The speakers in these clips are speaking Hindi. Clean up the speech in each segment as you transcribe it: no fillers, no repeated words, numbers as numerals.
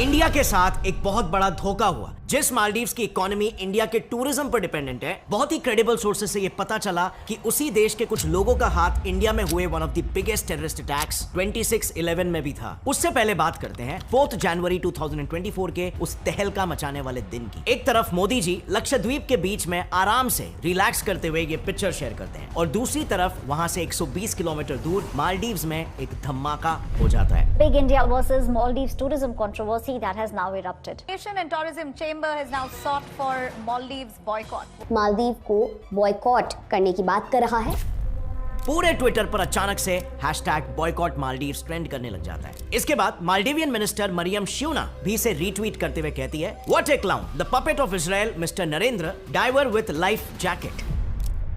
इंडिया के साथ एक बहुत बड़ा धोखा हुआ। जिस मालदीव्स की इकोनॉमी इंडिया के टूरिज्म पर डिपेंडेंट है, बहुत ही क्रेडिबल सोर्सेस से ये पता चला कि उसी देश के कुछ लोगों का हाथ इंडिया में हुए one of the biggest terrorist attacks 26/11 में भी था। उससे पहले बात करते हैं 4 जनवरी 2024 के उस तहलका मचाने वाले दिन की। एक तरफ मोदी जी लक्षद्वीप के बीच में आराम से रिलैक्स करते हुए ये पिक्चर शेयर करते हैं और दूसरी तरफ वहां से 120 किलोमीटर दूर मालदीव्स में एक धमाका हो जाता है। Big India versus Maldives tourism controversy that has now erupted. Nation and Tourism Chamber has now sought for Maldives boycott. Maldives को बॉयकॉट करने की बात कर रहा है। पूरे ट्विटर पर अचानक से #boycott Maldives ट्रेंड करने लग जाता है। इसके बाद मालदीवियन मिनिस्टर मरियम श्यूना भी इसे रीट्वीट करते हुए कहती है, what a clown, the puppet of Israel mister Narendra diver with life jacket.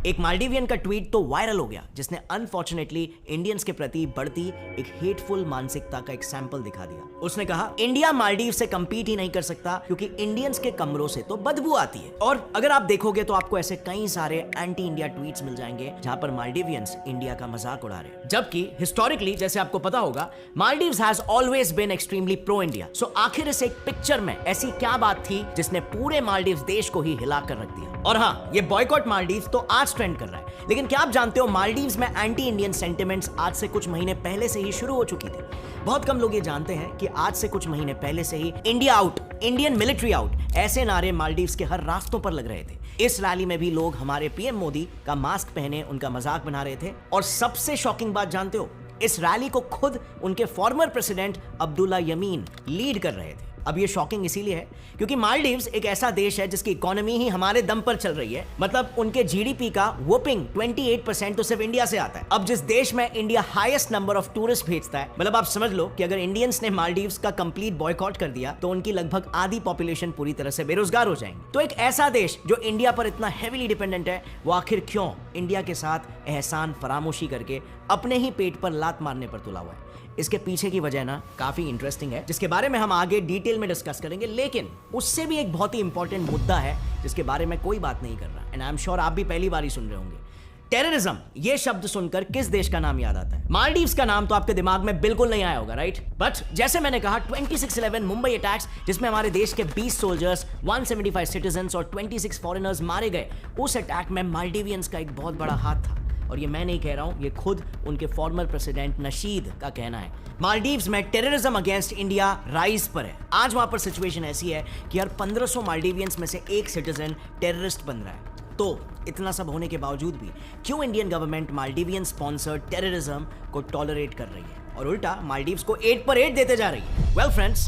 एक मालदीवियन का ट्वीट तो वायरल हो गया, जिसने अनफॉर्चुनेटली इंडियंस के प्रति बढ़ती एक हेटफुल मानसिकता का एक सैंपल दिखा दिया। उसने कहा, इंडिया मालदीव से कंपीट ही नहीं कर सकता क्योंकि इंडियंस के कमरों से तो बदबू आती है। और अगर आप देखोगे तो आपको ऐसे कई सारे एंटी इंडिया ट्वीट्स मिल जाएंगे जहां पर मालदीवियंस इंडिया का मजाक उड़ा रहे हैं, जबकि हिस्टोरिकली जैसे आपको पता होगा Maldives has always been extremely pro India. So आखिर इस एक पिक्चर में ऐसी क्या बात थी जिसने पूरे मालदीव्स देश को ही हिला कर रख दिया। और हाँ, ये बॉयकॉट मालदीव्स तो आज ट्रेंड कर रहा है, लेकिन क्या आप जानते हो मालदीव्स में एंटी इंडियन सेंटिमेंट्स आज से कुछ महीने पहले से ही शुरू हो चुकी थी। बहुत कम लोग ये जानते हैं कि आज से कुछ महीने पहले से ही India out, Indian military out, ऐसे नारे मालदीव्स के हर रास्तों पर लग रहे थे। इस रैली में भी लोग हमारे पीएम मोदी का मास्क पहने उनका मजाक बना रहे थे। और सबसे शॉकिंग बात जानते हो, इस रैली को खुद उनके former president Abdullah Yamin lead कर रहे थे। अब ये शॉकिंग इसीलिए है क्योंकि मालदीव्स एक ऐसा देश है जिसकी इकोनॉमी ही हमारे दम पर चल रही है। मतलब उनके जीडीपी का वोपिंग 28% तो सिर्फ इंडिया से आता है। अब जिस देश में India highest number of tourist भेजता है, मतलब आप समझ लो कि अगर इंडियंस ने मालदीव्स का कंप्लीट बॉयकॉट कर दिया तो उनकी लगभग आधी पॉपुलेशन पूरी तरह से बेरोजगार हो जाएंगे। तो एक ऐसा देश जो इंडिया पर इतना हेवीली डिपेंडेंट है, वो आखिर क्यों इंडिया के साथ एहसान फरामोशी करके अपने ही पेट पर लात मारने पर तुला हुआ है? इसके पीछे की वजह ना काफी इंटरेस्टिंग है, जिसके बारे में हम आगे डिटेल में डिस्कस करेंगे। लेकिन उससे भी एक बहुत ही इंपॉर्टेंट मुद्दा है जिसके बारे में कोई बात नहीं कर रहा, एंड आई एम श्योर आप भी पहली बार ही सुन रहे होंगे। टेररिज्म, ये शब्द सुनकर किस देश का नाम याद आता है? मालदीव्स का नाम तो आपके दिमाग में बिल्कुल नहीं आया होगा, राइट? बट जैसे मैंने कहा 26/11 मुंबई अटैक्स, जिसमें हमारे देश के 20 सोल्जर्स, 175 सिटीजंस और 26 फॉरेनर्स मारे गए, उस अटैक में मालदीवियंस का एक बहुत बड़ा हाथ था। और ये मैं नहीं कह रहा हूं, ये खुद उनके फॉर्मर प्रेसिडेंट नशीद का कहना है। मालदीव्स में टेररिज्म अगेंस्ट इंडिया राइज पर है। आज वहां पर सिचुएशन ऐसी है कि हर 1500 मालदीवियंस में से एक सिटीजन टेररिस्ट बन रहा है। तो इतना सब होने के बावजूद भी क्यों Indian government Maldivian sponsored terrorism को टॉलरेट कर रही है और उल्टा मालदीव्स को 8 पर 8 देते जा रही है? वेल फ्रेंड्स,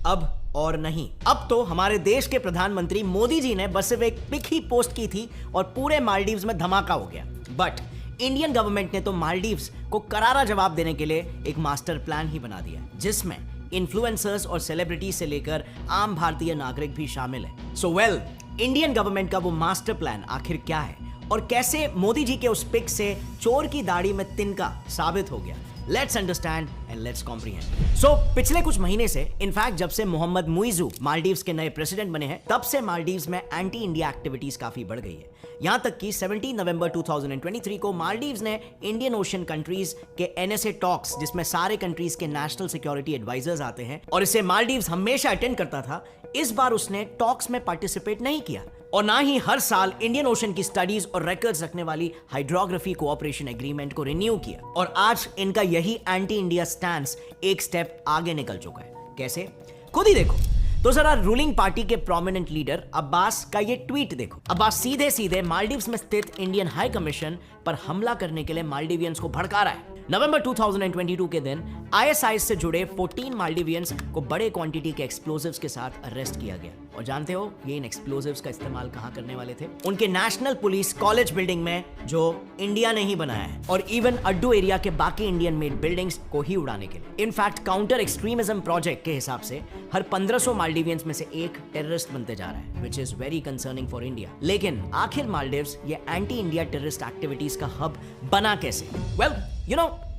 अब और नहीं, अब तो हमारे देश के प्रधानमंत्री मोदी जी ने बस सिर्फ एक पिक ही पोस्ट की थी और पूरे मालदीव्स में धमाका हो गया। बट इंडियन गवर्नमेंट ने तो मालदीव्स को करारा जवाब देने के लिए एक मास्टर प्लान ही बना दिया, जिसमें इन्फ्लुएंसर्स और सेलिब्रिटी से लेकर आम भारतीय नागरिक भी शामिल है। सो वेल, इंडियन गवर्नमेंट का वो मास्टर प्लान आखिर क्या है और कैसे मोदी जी के उस पिक से चोर की दाढ़ी में तिनका साबित हो गया? Let's understand and let's comprehend. So पिछले कुछ महीने से, इनफैक्ट जब से मोहम्मद मुइजू मालदीव्स के नए प्रेसिडेंट बने हैं, तब से मालदीव्स में एंटी इंडिया एक्टिविटीज काफी बढ़ गई है। यहां तक कि 17 नवंबर 2023 को मालदीव्स ने इंडियन ओशन कंट्रीज के एनएसए टॉक्स, जिसमें सारे कंट्रीज के नेशनल सिक्योरिटी एडवाइजर्स आते हैं और इसे मालदीव्स हमेशा अटेंड करता था, इस बार उसने टॉक्स में पार्टिसिपेट नहीं किया और ना ही हर साल इंडियन ओशन की स्टडीज और रिकॉर्ड्स रखने वाली हाइड्रोग्राफी कोऑपरेशन एग्रीमेंट को रिन्यू किया। और आज इनका यही एंटी इंडिया स्टैंस एक स्टेप आगे निकल चुका है। कैसे? खुद ही देखो। तो जरा रूलिंग पार्टी के प्रोमिनेंट लीडर अब्बास का ये ट्वीट देखो। अब्बास सीधे सीधे मालदीव्स में स्थित इंडियन हाई कमीशन पर हमला करने के लिए मालदीवियंस को भड़का रहा है। नवंबर 2022 के दिन आईएसआई से जुड़े 14 मालदीवियंस को बड़े क्वांटिटी के एक्सप्लोजिव्स के साथ अरेस्ट किया गया। और जानते हो ये इन एक्सप्लोजिव्स का इस्तेमाल कहां करने वाले थे? उनके नेशनल पुलिस कॉलेज बिल्डिंग में, जो इंडिया ने ही बनाया है, और इवन अड्डू एरिया के बाकी इंडियन मेड बिल्डिंग्स को ही उड़ाने के लिए। इनफैक्ट काउंटर एक्सट्रीमिज्म प्रोजेक्ट के हिसाब से हर 1500 मालदीवियंस में से एक टेररिस्ट बनते जा रहा है, which is very concerning for India. लेकिन आखिर मालदीव्स ये एंटी इंडिया टेररिस्ट एक्टिविटीज का हब बना कैसे? वेल,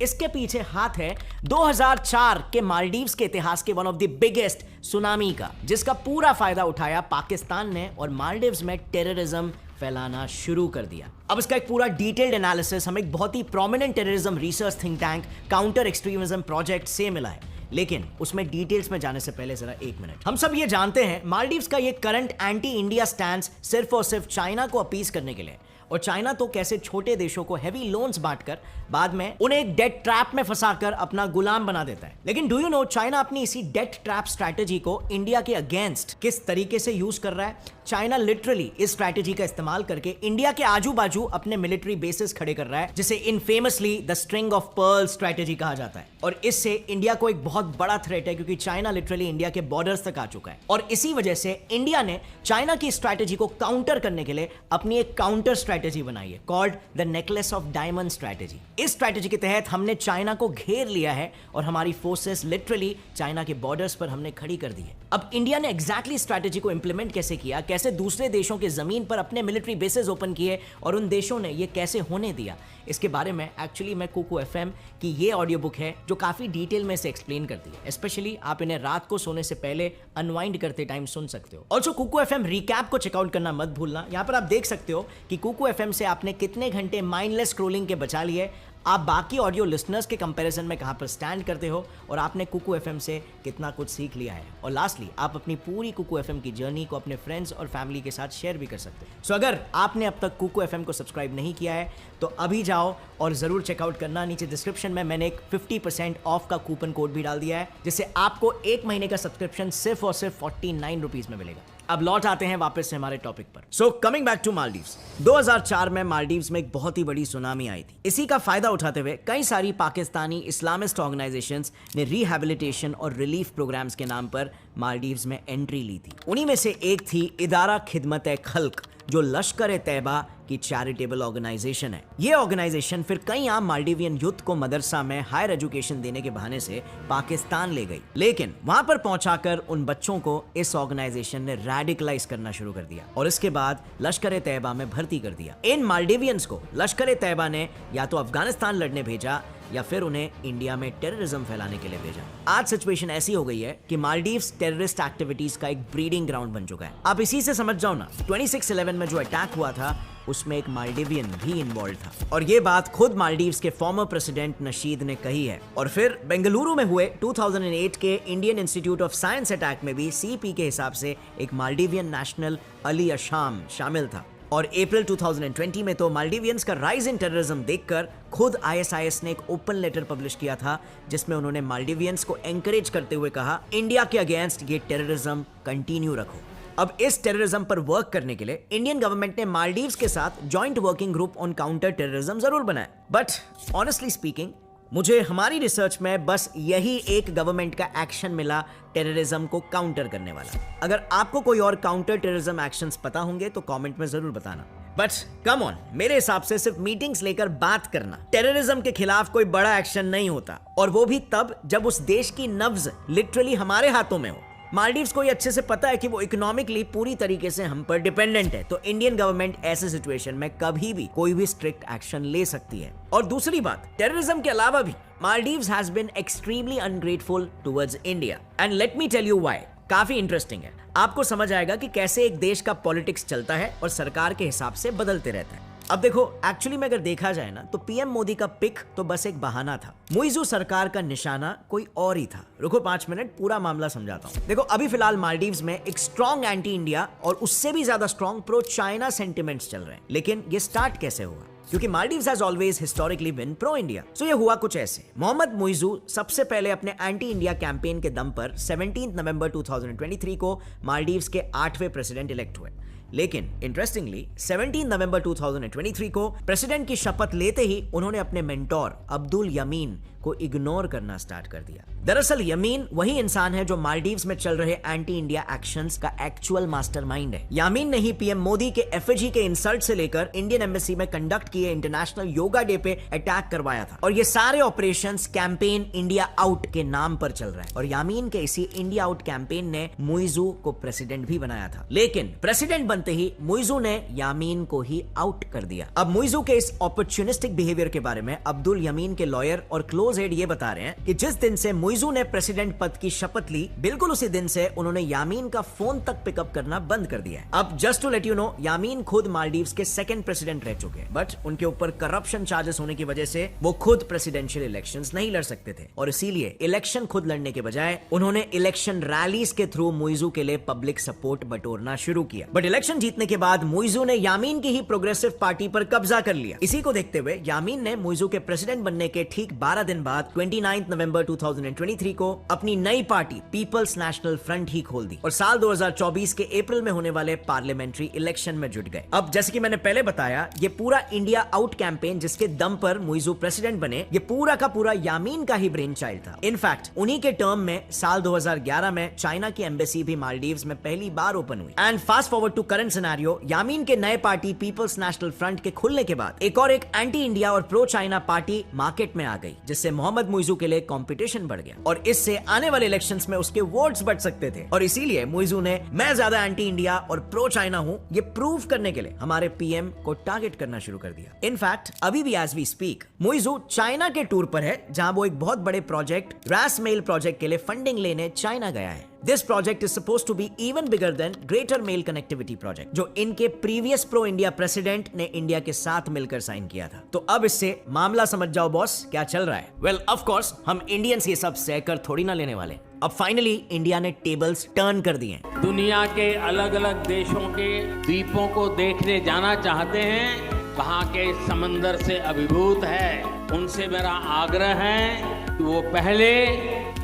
इसके पीछे हाथ है 2004 के मालदीव्स के इतिहास के one of the biggest tsunami का, जिसका पूरा फायदा उठाया पाकिस्तान ने और मालदीव्स में टेररिज्म फैलाना शुरू कर दिया। अब इसका एक पूरा डिटेल्ड एनालिसिस हमें एक बहुत ही prominent terrorism research think tank counter extremism project से मिला है। लेकिन उसमें डिटेल्स में जाने से पहले जरा एक मिनट, हम सब ये जानते हैं मालदीव्स का ये करंट एंटी इंडिया स्टैंड सिर्फ और सिर्फ चाइना को अपीज करने के लिए, और चाइना तो कैसे छोटे देशों को हैवी लोन्स बांटकर बाद में उन्हें एक डेट ट्रैप में फंसाकर अपना गुलाम बना देता है। लेकिन डू यू नो चाइना अपनी इसी डेट ट्रैप स्ट्रैटेजी को इंडिया के अगेंस्ट किस तरीके से यूज कर रहा है? चाइना लिटरली इस स्ट्रैटेजी का इस्तेमाल करके इंडिया के आजू बाजू अपने मिलिट्री बेसिस खड़े कर रहा है, जिसे infamously the string of pearl strategy कहा जाता है। और इससे इंडिया को एक बहुत बड़ा थ्रेट है, क्योंकि चाइना लिटरली इंडिया के बॉर्डर्स तक आ चुका है। और इसी वजह से इंडिया ने चाइना की स्ट्रैटेजी को काउंटर करने के लिए अपनी एक काउंटर स्ट्रैटेजी बनाई है called the necklace of diamond strategy. इस स्ट्रैटेजी के तहत हमने चाइना को घेर लिया है और हमारी फोर्सेस लिटरली चाइना के बॉर्डर्स पर हमने खड़ी कर दी है। अब इंडिया ने एग्जैक्टली स्ट्रैटेजी को इंप्लीमेंट कैसे किया, कैसे दूसरे देशों के जमीन पर अपने मिलिट्री बेसेस ओपन किए और उन देशों ने ये कैसे होने दिया, इसके बारे में एक्चुअली मैं कुकू एफएम की ये ऑडियो बुक है जो काफी डिटेल में से एक्सप्लेन करती है। स्पेशली आप इन्हें रात को सोने से पहले अनवाइंड करते टाइम सुन सकते हो। ऑल्सो कुकू एफएम रिकैप को चेकआउट करना मत भूलना। यहाँ पर आप देख सकते हो कि कुकू एफएम से आपने कितने घंटे माइंडलेस स्क्रोलिंग के बचा लिए, आप बाकी ऑडियो लिसनर्स के कंपैरिजन में कहां पर स्टैंड करते हो, और आपने कुकू एफएम से कितना कुछ सीख लिया है। और लास्टली आप अपनी पूरी कुकू एफएम की जर्नी को अपने फ्रेंड्स और फैमिली के साथ शेयर भी कर सकते हो। सो अगर आपने अब तक कुकू एफएम को सब्सक्राइब नहीं किया है तो अभी जाओ और जरूर चेकआउट करना। नीचे डिस्क्रिप्शन में मैंने एक 50% ऑफ का कूपन कोड भी डाल दिया है, जिससे आपको एक महीने का सब्सक्रिप्शन सिर्फ और सिर्फ 49 रुपीज में मिलेगा। अब लौट आते हैं वापस से हमारे टॉपिक पर। So coming back to Maldives, 2004 में मालदीव्स में एक बहुत ही बड़ी सुनामी आई थी। इसी का फायदा उठाते हुए कई सारी पाकिस्तानी इस्लामिस्ट ऑर्गेनाइजेशंस ने रिहैबिलिटेशन और रिलीफ प्रोग्राम्स के नाम पर मालदीव्स में एंट्री ली थी। उन्हीं में से एक थी इदारा खिदमत-ए-खल्क, जो लश्कर-ए-तैयबा की चैरिटेबल ऑर्गेनाइजेशन है। ये ऑर्गेनाइजेशन फिर कई आम मालदीवियन यूथ को मदरसा में हायर एजुकेशन देने के बहाने से पाकिस्तान ले गई, लेकिन वहां पर पहुंचाकर उन बच्चों को इस ऑर्गेनाइजेशन ने रेडिकलाइज करना शुरू कर दिया और इसके बाद लश्कर-ए-तैयबा में भर्ती कर दिया। इन मालदीवियंस को लश्कर-ए-तैयबा ने या तो अफगानिस्तान लड़ने भेजा या फिर उन्हें इंडिया में टेररिज्म फैलाने के लिए भेजा। आज सिचुएशन ऐसी हो गई है कि मालदीव्स टेररिस्ट एक्टिविटीज का एक ब्रीडिंग ग्राउंड बन चुका है। आप इसी से समझ जाओ ना, 26/11 में जो अटैक हुआ था उसमें एक मालदीवियन भी इन्वॉल्व था, और ये बात खुद मालदीव्स के फॉर्मर प्रेसिडेंट नशीद ने कही है। और फिर बेंगलुरु में हुए 2008 के Indian institute of science attack में भी सीपी के हिसाब से एक मालदीवियन नेशनल अली अशाम शामिल था। और अप्रैल 2020 में तो मालदीवियंस का राइज इन टेररिज्म देखकर खुद ISIS ने एक ओपन लेटर पब्लिश किया था, जिसमें उन्होंने मालदीवियंस को एनकरेज करते हुए कहा, इंडिया के अगेंस्ट ये टेररिज्म कंटिन्यू रखो। अब इस टेररिज्म पर वर्क करने के लिए इंडियन गवर्नमेंट ने मालदीव्स के साथ joint working group on counter terrorism जरूर बनाया, बट ऑनेस्टली स्पीकिंग मुझे हमारी रिसर्च में बस यही एक गवर्नमेंट का एक्शन मिला टेररिज्म को काउंटर करने वाला। अगर आपको कोई और काउंटर टेररिज्म एक्शंस पता होंगे तो कमेंट में जरूर बताना। बट कम ऑन, मेरे हिसाब से सिर्फ मीटिंग्स लेकर बात करना टेररिज्म के खिलाफ कोई बड़ा एक्शन नहीं होता, और वो भी तब जब उस देश की नब्ज लिटरली हमारे हाथों में हो। मालदीव्स को ये अच्छे से पता है कि वो इकोनॉमिकली पूरी तरीके से हम पर डिपेंडेंट है, तो इंडियन गवर्नमेंट ऐसे सिचुएशन में कभी भी कोई भी स्ट्रिक्ट एक्शन ले सकती है। और दूसरी बात, टेररिज्म के अलावा भी Maldives has been extremely ungrateful towards India, and let me tell you why. काफी इंटरेस्टिंग है, आपको समझ आएगा कि कैसे एक देश का पॉलिटिक्स चलता है और सरकार के हिसाब से बदलते रहता है। अब देखो, एक्चुअली में अगर देखा जाए ना तो पीएम मोदी का पिक तो बस एक बहाना था, मुइज़ू सरकार का निशाना कोई और ही था। रुको 5 मिनट, पूरा मामला समझाता हूँ। देखो, अभी फिलहाल मालदीव्स में एक स्ट्रॉन्ग एंटी इंडिया और उससे भी ज्यादा स्ट्रॉन्ग प्रो चाइना सेंटिमेंट्स चल रहे हैं, लेकिन ये स्टार्ट कैसे हुआ? क्योंकि Maldives has always historically been pro India. So ये हुआ कुछ ऐसे। मोहम्मद मुइज़ू सबसे पहले अपने एंटी इंडिया कैंपेन के दम पर 17 नवंबर 2023 को मालदीव्स के 8वें प्रेसिडेंट इलेक्ट हुए, लेकिन इंटरेस्टिंगली 17 नवंबर 2023 को प्रेसिडेंट की शपथ लेते ही उन्होंने अपने मेंटोर अब्दुल यमीन को इग्नोर करना स्टार्ट कर दिया। दरअसल यमीन वही इंसान है जो मालदीव्स में चल रहे एंटी इंडिया एक्शंस का एक्चुअल मास्टरमाइंड है। यामीन ने ही पीएम मोदी के एफएजी के इंसल्ट से लेकर इंडियन एम्बेसी में कंडक्ट किए इंटरनेशनल योगा डे पे अटैक करवाया था, और ये सारे ऑपरेशंस कैंपेन इंडिया आउट के नाम पर चल रहा है। और यामीन के इसी इंडिया आउट कैंपेन ने मुइज़ू को प्रेसिडेंट भी बनाया था, लेकिन प्रेसिडेंट बनते ही मुइज़ू ने यामीन को ही आउट कर दिया। अब मुइज़ू के इस अपॉर्चुनिस्टिक बिहेवियर के बारे में अब्दुल यमीन के लॉयर और क्लोज हेड ये बता रहे हैं कि जिस दिन से मुइजू ने प्रेसिडेंट पद की शपथ ली, बिल्कुल उसी दिन से उन्होंने यामीन का फोन तक पिकअप करना बंद कर दिया है। अब just to let you know, Yameen खुद मालदीव्स के सेकंड प्रेसिडेंट रह चुके हैं, बट उनके ऊपर करप्शन चार्जेस होने की वजह से वो खुद प्रेसिडेंशियल इलेक्शंस नहीं लड़ सकते थे, और इसीलिए इलेक्शन खुद लड़ने के बजाय उन्होंने इलेक्शन रैलीज के थ्रू मुइजू के लिए पब्लिक सपोर्ट बटोरना शुरू किया। बट इलेक्शन जीतने के बाद मुइजू ने यामीन की ही प्रोग्रेसिव पार्टी पर कब्जा कर लिया। इसी को देखते हुए यामीन ने मुइजू के प्रेसिडेंट बनने के ठीक 12 दिन बाद 29 नवंबर 2023 को अपनी नई पार्टी पीपल्स नेशनल फ्रंट ही खोल दी और साल 2024 के अप्रैल में होने वाले पार्लियामेंट्री इलेक्शन में जुट गए। अब जैसे कि मैंने पहले बताया, ये पूरा इंडिया आउट कैंपेन जिसके दम पर मुइजू प्रेसिडेंट बने, ये पूरा का पूरा यामीन का ही ब्रेन चाइल्ड था। इनफैक्ट उन्हीं के टर्म में साल 2011 में चाइना की एम्बेसी भी मालदीव्स में पहली बार ओपन हुई। And fast forward to current scenario, Yameen के नए पार्टी पीपल्स नेशनल फ्रंट के खुलने के बाद एक एंटी इंडिया और प्रो चाइना पार्टी मार्केट में आ गई, जिससे मोहम्मद मुइजू के लिए कंपटीशन बढ़ गया और इससे आने वाले इलेक्शंस में उसके वोट्स बढ़ सकते थे। और इसीलिए मुइजू ने मैं ज्यादा एंटी इंडिया और प्रो चाइना हूं ये प्रूव करने के लिए हमारे पीएम को टारगेट करना शुरू कर दिया। इनफैक्ट अभी भी as we speak Muizzu China के टूर पर है, जहां वो एक बहुत बड़े प्रोजेक्ट रास मेल प्रोजेक्ट के लिए फंडिंग लेने चाइना गया है। This project is supposed to be even bigger than Greater Mail Connectivity Project, जो इनके प्रीवियस प्रो इंडिया प्रेसिडेंट ने इंडिया के साथ मिलकर साइन किया था। तो अब इससे मामला समझ जाओ बॉस, क्या चल रहा है। वेल ऑफ कोर्स हम इंडियंस ये सब सहकर थोड़ी ना लेने वाले। अब फाइनली इंडिया ने टेबल्स टर्न कर दिए। दुनिया के अलग अलग देशों के द्वीपों को देखने जाना चाहते हैं, वहाँ के समंदर से अभिभूत है, उनसे मेरा आग्रह है कि वो पहले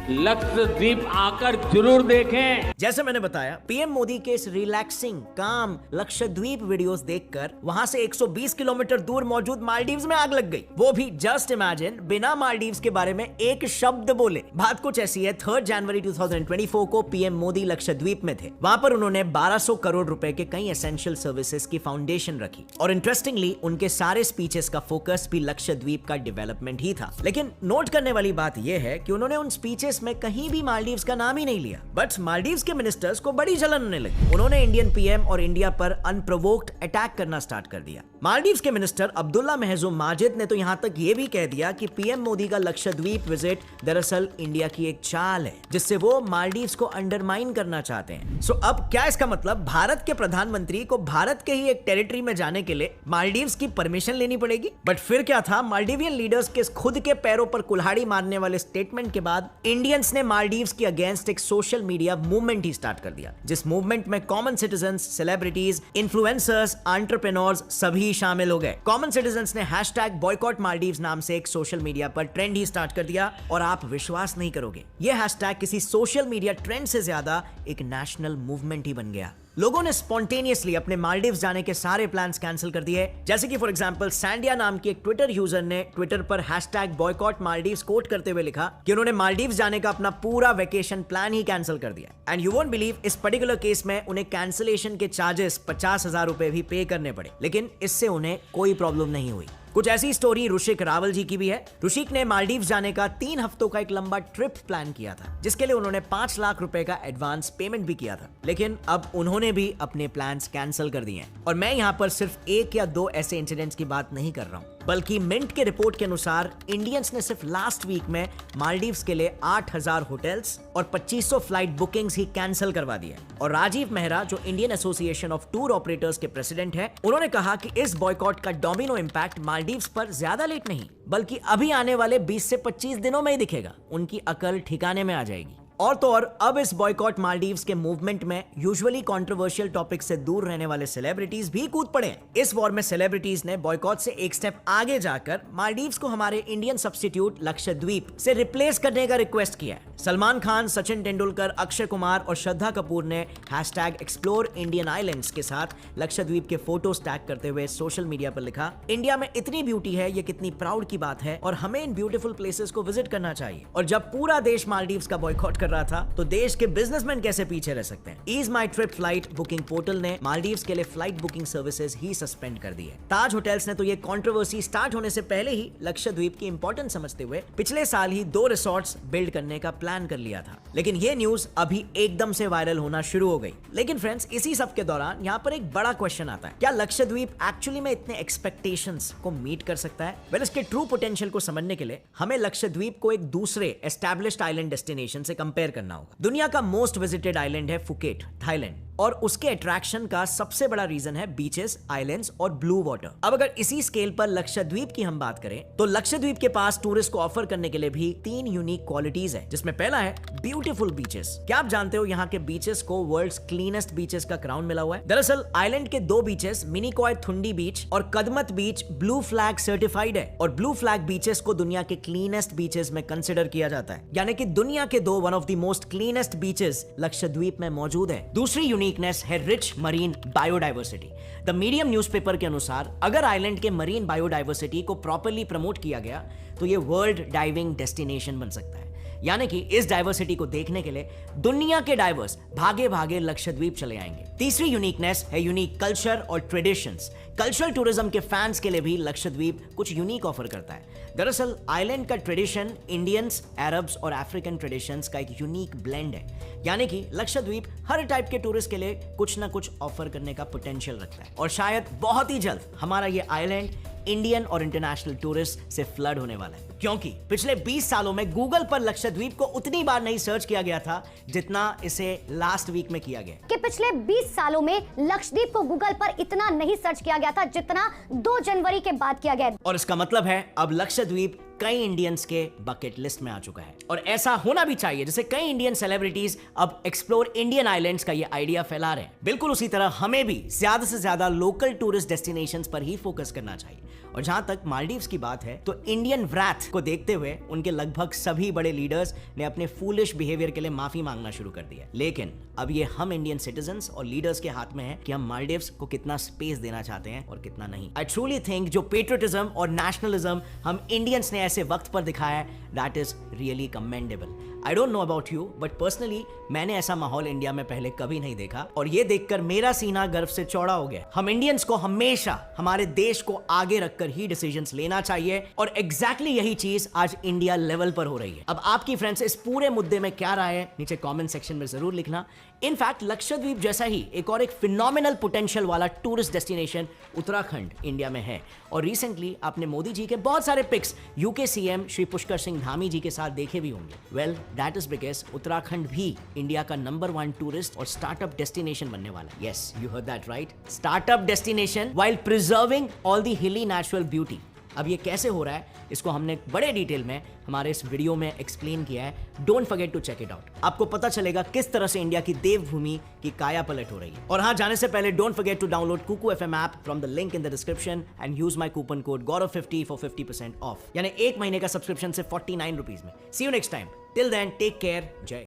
लक्षद्वीप आकर जरूर देखें। जैसे मैंने बताया, पीएम मोदी के इस रिलैक्सिंग काम लक्षद्वीप वीडियोस देखकर वहां से 120 किलोमीटर दूर मौजूद मालदीव्स में आग लग गई। वो भी जस्ट इमेजिन, बिना मालदीव्स के बारे में एक शब्द बोले। बात कुछ ऐसी है, 3 जनवरी 2024 को पीएम मोदी लक्षद्वीप में थे। वहां पर उन्होंने 1200 करोड़ रुपए के कई एसेंशियल सर्विसेज की फाउंडेशन रखी और इंटरेस्टिंगली उनके सारे स्पीचेस का फोकस भी लक्षद्वीप का डेवलपमेंट ही था। लेकिन नोट करने वाली बात यह है कि उन्होंने उन स्पीचेस में कहीं भी मालदीव्स का नाम ही नहीं लिया। बट मालदीव्स के मिनिस्टर्स को बड़ी जलन होने लगी। उन्होंने इंडियन पीएम और इंडिया पर अनप्रोवोक्ड अटैक करना स्टार्ट कर दिया। मालदीव्स के मिनिस्टर अब्दुल्ला महजूम माजिद ने तो यहां तक यह भी कह दिया कि पीएम मोदी का लक्षद्वीप विजिट दरअसल इंडिया की एक चाल है, जिससे वो मालदीव्स को अंडरमाइन करना चाहते हैं। सो अब क्या इसका मतलब, भारत के प्रधानमंत्री को भारत के ही एक टेरिटरी में जाने के लिए मालदीव्स की परमिशन लेनी पड़ेगी? बट फिर क्या था, मालदीवियन लीडर्स के खुद के पैरों पर कुल्हाड़ी मारने वाले स्टेटमेंट के बाद इंडियंस ने मालदीव्स के अगेंस्ट एक सोशल मीडिया मूवमेंट ही स्टार्ट कर दिया, जिस मूवमेंट में common citizens, celebrities, influencers, entrepreneurs सभी शामिल हो गए। कॉमन सिटीजंस ने #बॉयकॉट मालदीव्स नाम से एक सोशल मीडिया पर ट्रेंड ही स्टार्ट कर दिया और आप विश्वास नहीं करोगे, यह हैशटैग किसी सोशल मीडिया ट्रेंड से ज्यादा एक नेशनल मूवमेंट ही बन गया। लोगों ने स्पॉन्टेनियसली अपने मालदीव्स जाने के सारे प्लान्स कैंसिल कर दिए। जैसे कि फॉर एग्जांपल सैंडिया नाम की एक ट्विटर यूजर ने ट्विटर पर #बॉयकॉट मालदीव्स कोट करते हुए लिखा कि उन्होंने मालदीव्स जाने का अपना पूरा वेकेशन प्लान ही कैंसिल कर दिया। एंड यू वोंट बिलीव, इस पर्टिकुलर केस में उन्हें कैंसिलेशन के चार्जेस 50,000 रुपए भी पे करने पड़े, लेकिन इससे उन्हें कोई प्रॉब्लम नहीं हुई। कुछ ऐसी स्टोरी ऋषिक रावल जी की भी है। ऋषिक ने मालदीव्स जाने का 3 हफ्तों का एक लंबा ट्रिप प्लान किया था, जिसके लिए उन्होंने 5 लाख रुपए का एडवांस पेमेंट भी किया था, लेकिन अब उन्होंने भी अपने प्लान्स कैंसिल कर दिए हैं। और मैं यहाँ पर सिर्फ 1 या 2 ऐसे इंसिडेंट्स की बात नहीं कर रहा हूँ, बल्कि मिंट के रिपोर्ट के अनुसार इंडियंस ने सिर्फ लास्ट वीक में मालदीव्स के लिए 8,000 होटल्स और 2500 फ्लाइट बुकिंग्स ही कैंसिल करवा दिए। और राजीव मेहरा, जो Indian association of tour operators के प्रेसिडेंट हैं, उन्होंने कहा कि इस बॉयकॉट का डोमिनो इंपैक्ट मालदीव्स पर ज्यादा लेट नहीं, बल्कि अभी आने वाले 20 से 25 दिनों में ही दिखेगा। उनकी अकल ठिकाने में आ जाएगी। और तो और अब इस बॉयकॉट मालदीव्स के मूवमेंट में यूजुअली कंट्रोवर्शियल टॉपिक से दूर रहने वाले सेलिब्रिटीज भी कूद पड़े हैं। इस वॉर में सेलिब्रिटीज ने बॉयकॉट से एक स्टेप आगे जाकर मालदीव्स को हमारे इंडियन सब्स्टिट्यूट लक्षद्वीप से रिप्लेस करने का रिक्वेस्ट किया है। सलमान खान, सचिन तेंदुलकर, अक्षय कुमार और श्रद्धा कपूर ने #एक्सप्लोर इंडियन आइलैंड्स के साथ लक्षद्वीप के फोटोज टैग करते हुए सोशल मीडिया पर लिखा, इंडिया में इतनी ब्यूटी है, ये कितनी प्राउड की बात है और हमें इन ब्यूटीफुल प्लेसेस को विजिट करना चाहिए। और जब पूरा देश मालदीव्स का बॉयकॉट कर रहा था तो देश के बिजनेसमैन कैसे पीछे रह सकते हैं। ईज माई ट्रिप फ्लाइट बुकिंग पोर्टल ने मालदीव्स के लिए फ्लाइट बुकिंग सर्विसेज ही सस्पेंड कर दी है। ताज होटल्स ने तो ये कंट्रोवर्सी स्टार्ट होने से पहले ही लक्षद्वीप की इंपॉर्टेंस समझते हुए पिछले साल ही 2 रिसोर्ट्स बिल्ड करने का प्लान कर लिया था, लेकिन ये न्यूज अभी एकदम से वायरल होना शुरू हो गई। लेकिन फ्रेंड्स, इसी सब के दौरान यहाँ पर एक बड़ा क्वेश्चन आता है, क्या लक्षद्वीप एक्चुअली में इतने एक्सपेक्टेशंस को मीट कर सकता है? वेल, इसके ट्रू पोटेंशियल को समझने के लिए हमें लक्षद्वीप को एक दूसरे एस्टैब्लिश्ड आइलैंड डेस्टिनेशन से कंपेयर करना होगा। दुनिया का मोस्ट विजिटेड आइलैंड है फुकेट, थाईलैंड, और उसके अट्रैक्शन का सबसे बड़ा रीजन है बीचेस, आइलैंड्स और ब्लू वाटर। अब अगर इसी स्केल पर लक्षद्वीप की हम बात करें तो लक्षद्वीप के पास टूरिस्ट को ऑफर करने के लिए भी 3 यूनिक क्वालिटीज है, जिसमें पहला है ब्यूटीफुल बीचेस। क्या आप जानते हो यहाँ के बीचेस को वर्ल्ड्स क्लीनेस्ट बीचेस का क्राउन मिला हुआ है? दरअसल आइलैंड के 2 बीचेस मिनिकॉय थुंडी बीच और कदमत बीच ब्लू फ्लैग सर्टिफाइड है, और ब्लू फ्लैग बीचेस को दुनिया के क्लीनेस्ट बीचेस में कंसिडर किया जाता है, यानी कि दुनिया के 2 one of the most cleanest beaches Lakshadweep में मौजूद है। दूसरी यूनिकनेस है rich marine biodiversity. The medium newspaper के अनुसार अगर आइलैंड के मरीन बायोडाइवर्सिटी को प्रॉपर्ली प्रमोट किया गया तो ये वर्ल्ड डाइविंग डेस्टिनेशन बन सकता है, यानी कि इस डाइवर्सिटी को देखने के लिए दुनिया के डाइवर्स भागे भागे लक्षद्वीप चले आएंगे। तीसरी यूनिकनेस है यूनिक कल्चर और ट्रेडिशंस। कल्चरल टूरिज्म के फैंस के लिए भी लक्षद्वीप कुछ यूनिक ऑफर करता है। दरअसल आइलैंड का ट्रेडिशन इंडियंस, अरब्स और अफ्रीकन ट्रेडिशंस का एक यूनिक ब्लेंड है, यानी कि लक्षद्वीप हर टाइप के टूरिस्ट के लिए कुछ ना कुछ ऑफर करने का पोटेंशियल रखता है, और शायद बहुत ही जल्द हमारा ये आइलैंड इंडियन और इंटरनेशनल टूरिस्ट से फ्लड होने वाला है, क्योंकि पिछले 20 सालों में गूगल पर लक्षद्वीप को उतनी बार नहीं सर्च किया गया था जितना इसे लास्ट वीक में किया गया। कि पिछले 20 सालों में लक्षद्वीप को गूगल पर इतना नहीं सर्च किया गया था जितना 2 जनवरी के बाद किया गया। और इसका मतलब है अब लक्षद्वीप कई इंडियंस के बकेट लिस्ट में आ चुका है, और ऐसा होना भी चाहिए। जैसे कई इंडियन सेलिब्रिटीज अब एक्सप्लोर इंडियन आइलैंड्स का ये आइडिया फैला रहे हैं, बिल्कुल उसी तरह हमें भी ज्यादा से ज्यादा लोकल टूरिस्ट डेस्टिनेशंस पर ही फोकस करना चाहिए। और जहां तक मालदीव्स की बात है तो इंडियन व्रैथ को देखते हुए उनके लगभग सभी बड़े लीडर्स ने अपने फूलिश बिहेवियर के लिए माफी मांगना शुरू कर दिया। लेकिन अब ये हम इंडियन सिटीजंस और लीडर्स के हाथ में है कि हम मालदीव्स को कितना स्पेस देना चाहते हैं और कितना नहीं। आई ट्रूली थिंक जो पेट्रियटिज्म और नेशनलिज्म हम इंडियंस ने ऐसे वक्त पर दिखाया है, that is really commendable. I don't know about you, but personally मैंने ऐसा माहौल इंडिया में पहले कभी नहीं देखा, और ये देखकर मेरा सीना गर्व से चौड़ा हो गया। हम इंडियंस को हमेशा हमारे देश को आगे रखकर ही डिसीजंस लेना चाहिए, और एग्जैक्टली यही चीज आज इंडिया लेवल पर हो रही है। अब आपकी फ्रेंड्स इस पूरे मुद्दे में क्या राय है, नीचे कमेंट सेक्शन में जरूर लिखना। इनफैक्ट लक्षद्वीप जैसा ही एक फिनोमिनल पोटेंशियल वाला टूरिस्ट डेस्टिनेशन उत्तराखंड इंडिया में है, और रिसेंटली आपने मोदी जी के बहुत सारे pics UK CM Shri Pushkar Singh Dhami ji के साथ देखे भी होंगे। Well, that is because Uttarakhand भी इंडिया का नंबर 1 टूरिस्ट और स्टार्टअप डेस्टिनेशन बनने वाला है। Yes, you heard that right, startup destination while preserving all the hilly natural beauty. अब ये कैसे हो रहा है इसको हमने बड़े डिटेल में हमारे इस वीडियो में एक्सप्लेन किया है। Don't forget to check it out. आपको पता चलेगा किस तरह से इंडिया की देवभूमि की काया पलट हो रही है। और हाँ, जाने से पहले don't forget to download Kuku FM app from the link in the description and use my coupon code GAURAV50 for 50% off, यानी 1 महीने का सब्सक्रिप्शन सिर्फ 49 रुपीज में। See you next time, till then take care, जय।